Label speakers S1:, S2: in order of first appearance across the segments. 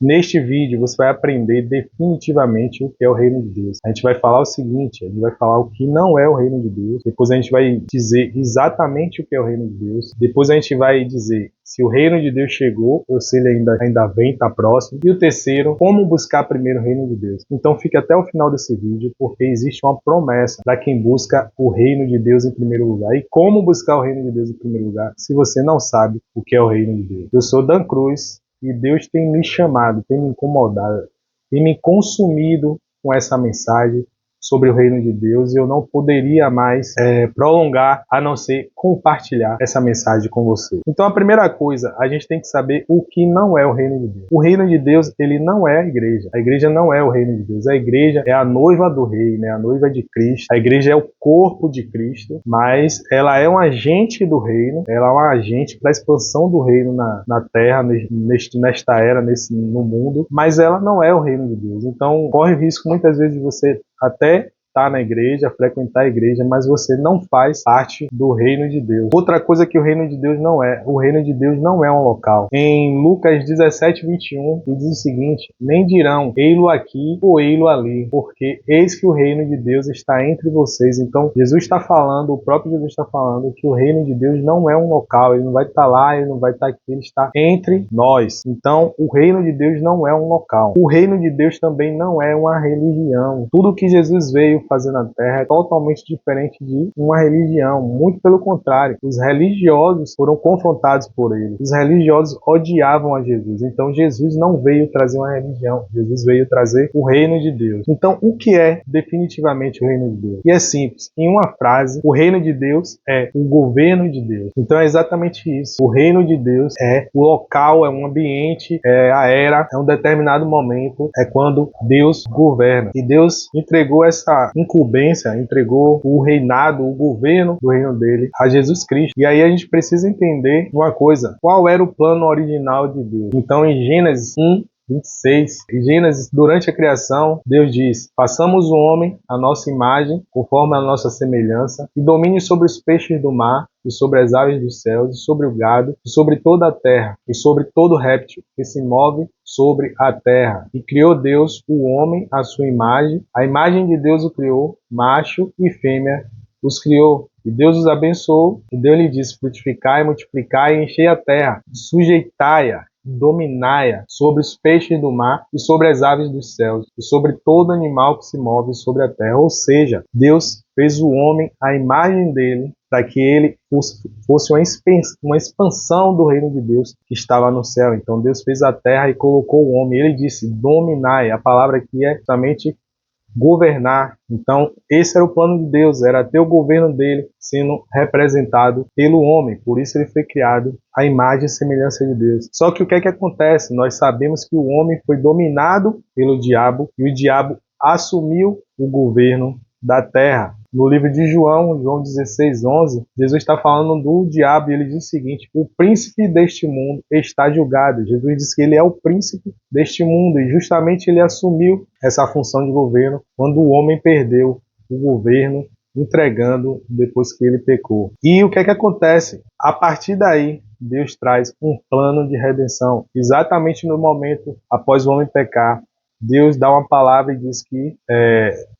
S1: Neste vídeo você vai aprender definitivamente o que é o reino de Deus. A gente vai falar o seguinte, a gente vai falar o que não é o reino de Deus, depois a gente vai dizer exatamente o que é o reino de Deus, depois a gente vai dizer se o reino de Deus chegou ou se ele ainda vem, está próximo, e o terceiro, como buscar primeiro o reino de Deus. Então fique até o final desse vídeo, porque existe uma promessa para quem busca o reino de Deus em primeiro lugar. E como buscar o reino de Deus em primeiro lugar, se você não sabe o que é o reino de Deus. Eu sou Dan Cruz, e Deus tem me chamado, tem me incomodado, tem me consumido com essa mensagem sobre o reino de Deus, e eu não poderia mais prolongar, a não ser compartilhar essa mensagem com você. Então a primeira coisa, a gente tem que saber o que não é o reino de Deus. O reino de Deus, ele não é a igreja não é o reino de Deus, a igreja é a noiva do rei, né? A noiva de Cristo, a igreja é o corpo de Cristo, mas ela é um agente do reino, ela é um agente para a expansão do reino na terra, nesta era, no mundo, mas ela não é o reino de Deus. Então corre o risco muitas vezes de você até estar na igreja, frequentar a igreja, mas você não faz parte do reino de Deus. Outra coisa que o reino de Deus não é, o reino de Deus não é um local. Em Lucas 17:21, ele diz o seguinte: nem dirão, ei-lo aqui ou ei-lo ali, porque eis que o reino de Deus está entre vocês. Então, Jesus está falando, o próprio Jesus está falando que o reino de Deus não é um local, ele não vai estar lá, ele não vai estar aqui, ele está entre nós. Então, o reino de Deus não é um local. O reino de Deus também não é uma religião. Tudo que Jesus veio fazer na Terra é totalmente diferente de uma religião, muito pelo contrário. Os religiosos foram confrontados por ele. Os religiosos odiavam a Jesus. Então Jesus não veio trazer uma religião, Jesus veio trazer o reino de Deus. Então o que é definitivamente o reino de Deus? E é simples, em uma frase, o reino de Deus é o governo de Deus. Então é exatamente isso. O reino de Deus é o local, é um ambiente, é a era, é um determinado momento, é quando Deus governa. E Deus entregou essa incumbência, entregou o reinado, o governo do reino dele a Jesus Cristo. E aí a gente precisa entender uma coisa: qual era o plano original de Deus? Então em Gênesis 1:26, em Gênesis, durante a criação, Deus diz: façamos o homem à nossa imagem, conforme a nossa semelhança, e domine sobre os peixes do mar, e sobre as aves dos céus, e sobre o gado, e sobre toda a terra, e sobre todo réptil que se move sobre a terra. E criou Deus o homem à sua imagem, a imagem de Deus o criou, macho e fêmea os criou. E Deus os abençoou, e Deus lhe disse: frutificai, multiplicai e enchei a terra, sujeitai-a, dominai-a sobre os peixes do mar e sobre as aves dos céus e sobre todo animal que se move sobre a terra. Ou seja, Deus fez o homem à imagem dele para que ele fosse uma expansão do reino de Deus que estava no céu. Então Deus fez a terra e colocou o homem. Ele disse: dominai. A palavra aqui é justamente governar. Então esse era o plano de Deus, era ter o governo dele sendo representado pelo homem. Por isso ele foi criado à imagem e semelhança de Deus. Só que o que é que acontece? Nós sabemos que o homem foi dominado pelo diabo e o diabo assumiu o governo da terra. No livro de João 16:11, Jesus está falando do diabo e ele diz o seguinte: o príncipe deste mundo está julgado. Jesus diz que ele é o príncipe deste mundo e justamente ele assumiu essa função de governo quando o homem perdeu o governo, entregando depois que ele pecou. E o que é que acontece? A partir daí, Deus traz um plano de redenção. Exatamente no momento após o homem pecar, Deus dá uma palavra e diz que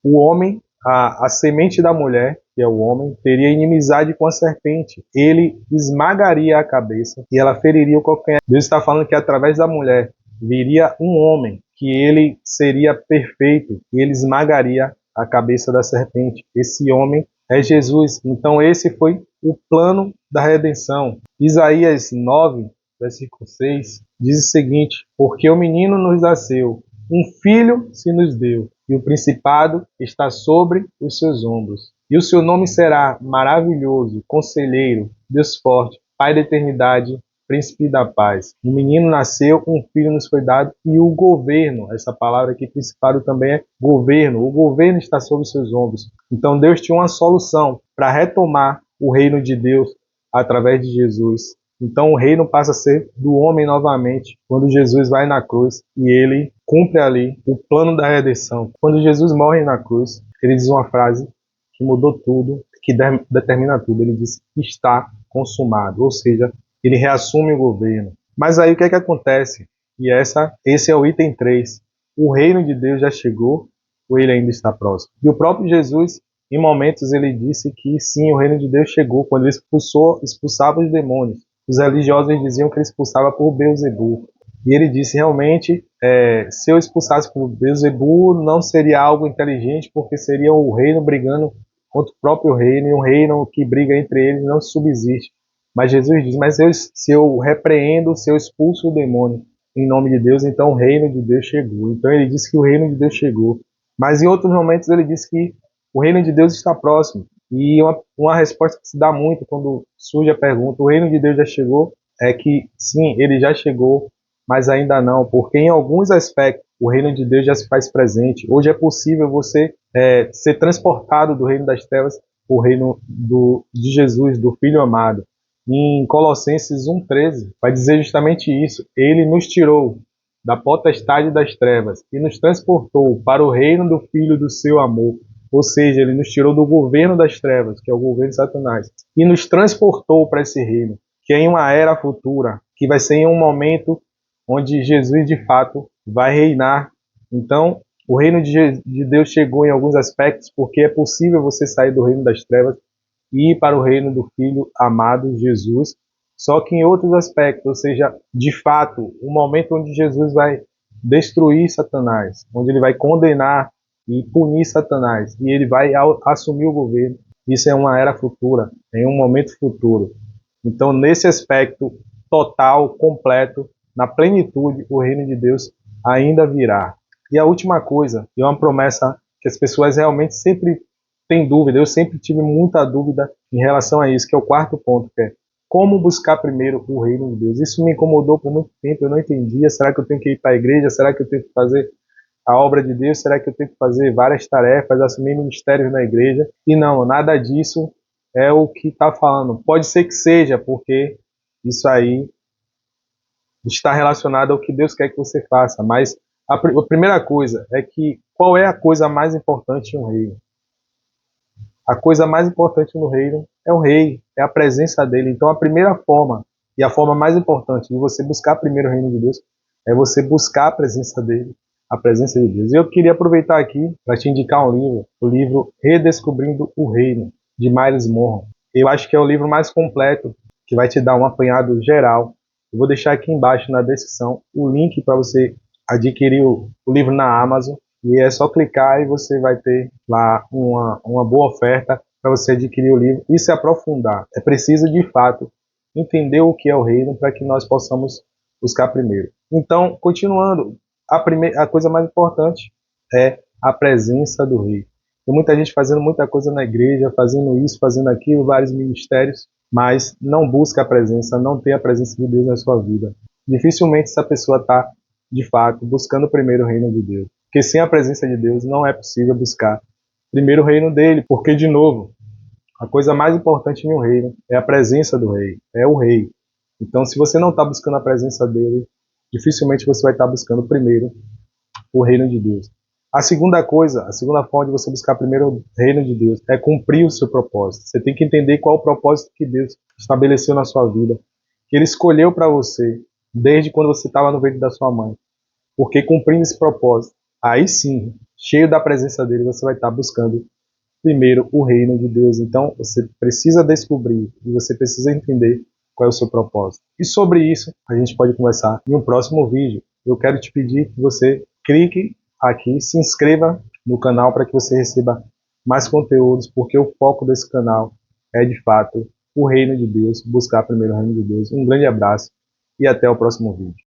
S1: o homem, a semente da mulher, que é o homem, teria inimizade com a serpente. Ele esmagaria a cabeça e ela feriria o calcanhar. Deus está falando que através da mulher viria um homem, que ele seria perfeito e ele esmagaria a cabeça da serpente. Esse homem é Jesus. Então esse foi o plano da redenção. Isaías 9:6 diz o seguinte: porque o menino nos nasceu, um filho se nos deu, e o principado está sobre os seus ombros. E o seu nome será Maravilhoso, Conselheiro, Deus Forte, Pai da Eternidade, Príncipe da Paz. O menino nasceu, um filho nos foi dado, e o governo, essa palavra aqui, principado, também é governo. O governo está sobre os seus ombros. Então Deus tinha uma solução para retomar o reino de Deus através de Jesus. Então o reino passa a ser do homem novamente, quando Jesus vai na cruz e ele cumpre ali o plano da redenção. Quando Jesus morre na cruz, ele diz uma frase que mudou tudo, que determina tudo. Ele diz: está consumado, ou seja, ele reassume o governo. Mas aí o que é que acontece? E esse é o item 3. O reino de Deus já chegou ou ele ainda está próximo? E o próprio Jesus, em momentos, ele disse que sim, o reino de Deus chegou, quando ele expulsava os demônios. Os religiosos diziam que ele expulsava por Beelzebul. E ele disse, realmente, se eu expulsasse por Beelzebul, não seria algo inteligente, porque seria o reino brigando contra o próprio reino, e um reino que briga entre eles não subsiste. Mas Jesus diz, se eu repreendo, se eu expulso o demônio em nome de Deus, então o reino de Deus chegou. Então ele disse que o reino de Deus chegou. Mas em outros momentos ele disse que o reino de Deus está próximo. E uma resposta que se dá muito quando surge a pergunta, o reino de Deus já chegou? É que sim, ele já chegou, mas ainda não, porque em alguns aspectos o reino de Deus já se faz presente. Hoje é possível você ser transportado do reino das trevas para o reino de Jesus, do Filho amado. Em Colossenses 1,13 vai dizer justamente isso. Ele nos tirou da potestade das trevas e nos transportou para o reino do Filho do seu amor. Ou seja, ele nos tirou do governo das trevas, que é o governo de Satanás, e nos transportou para esse reino, que é em uma era futura, que vai ser em um momento onde Jesus de fato vai reinar. Então, o reino de Deus chegou em alguns aspectos, porque é possível você sair do reino das trevas e ir para o reino do Filho amado Jesus, só que em outros aspectos, ou seja, de fato, o momento onde Jesus vai destruir Satanás, onde ele vai condenar e punir Satanás, e ele vai assumir o governo, isso é uma era futura, em um momento futuro. Então, nesse aspecto total, completo, na plenitude, o reino de Deus ainda virá. E a última coisa, e é uma promessa que as pessoas realmente sempre têm dúvida, eu sempre tive muita dúvida em relação a isso, que é o quarto ponto, que é como buscar primeiro o reino de Deus. Isso me incomodou por muito tempo, eu não entendia, será que eu tenho que ir para a igreja, será que eu tenho que fazer a obra de Deus, será que eu tenho que fazer várias tarefas, assumir ministérios na igreja? E não, nada disso é o que está falando. Pode ser que seja, porque isso aí está relacionado ao que Deus quer que você faça, mas a primeira coisa é que qual é a coisa mais importante em um reino? A coisa mais importante no reino é o rei, é a presença dele. Então a primeira forma, e a forma mais importante de você buscar primeiro o reino de Deus, é você buscar a presença dele, a presença de Deus. E eu queria aproveitar aqui para te indicar um livro, o livro Redescobrindo o Reino, de Miles Monroe. Eu acho que é o livro mais completo, que vai te dar um apanhado geral. Eu vou deixar aqui embaixo na descrição o link para você adquirir o livro na Amazon. E é só clicar e você vai ter lá uma boa oferta para você adquirir o livro e se aprofundar. É preciso, de fato, entender o que é o reino para que nós possamos buscar primeiro. Então, continuando, a coisa mais importante é a presença do rei. Tem muita gente fazendo muita coisa na igreja, fazendo isso, fazendo aquilo, vários ministérios, mas não busca a presença, não tem a presença de Deus na sua vida. Dificilmente essa pessoa está, de fato, buscando primeiro o reino de Deus. Porque sem a presença de Deus não é possível buscar primeiro o reino dele, porque, de novo, a coisa mais importante em um reino é a presença do rei, é o rei. Então, se você não está buscando a presença dele, dificilmente você vai estar buscando primeiro o reino de Deus. A segunda coisa, a segunda forma de você buscar primeiro o reino de Deus é cumprir o seu propósito. Você tem que entender qual é o propósito que Deus estabeleceu na sua vida, que Ele escolheu para você desde quando você estava no ventre da sua mãe. Porque cumprindo esse propósito, aí sim, cheio da presença dele, você vai estar buscando primeiro o reino de Deus. Então, você precisa descobrir e você precisa entender qual é o seu propósito. E sobre isso, a gente pode conversar em um próximo vídeo. Eu quero te pedir que você clique aqui, se inscreva no canal para que você receba mais conteúdos, porque o foco desse canal é, de fato, o reino de Deus, buscar primeiro o reino de Deus. Um grande abraço e até o próximo vídeo.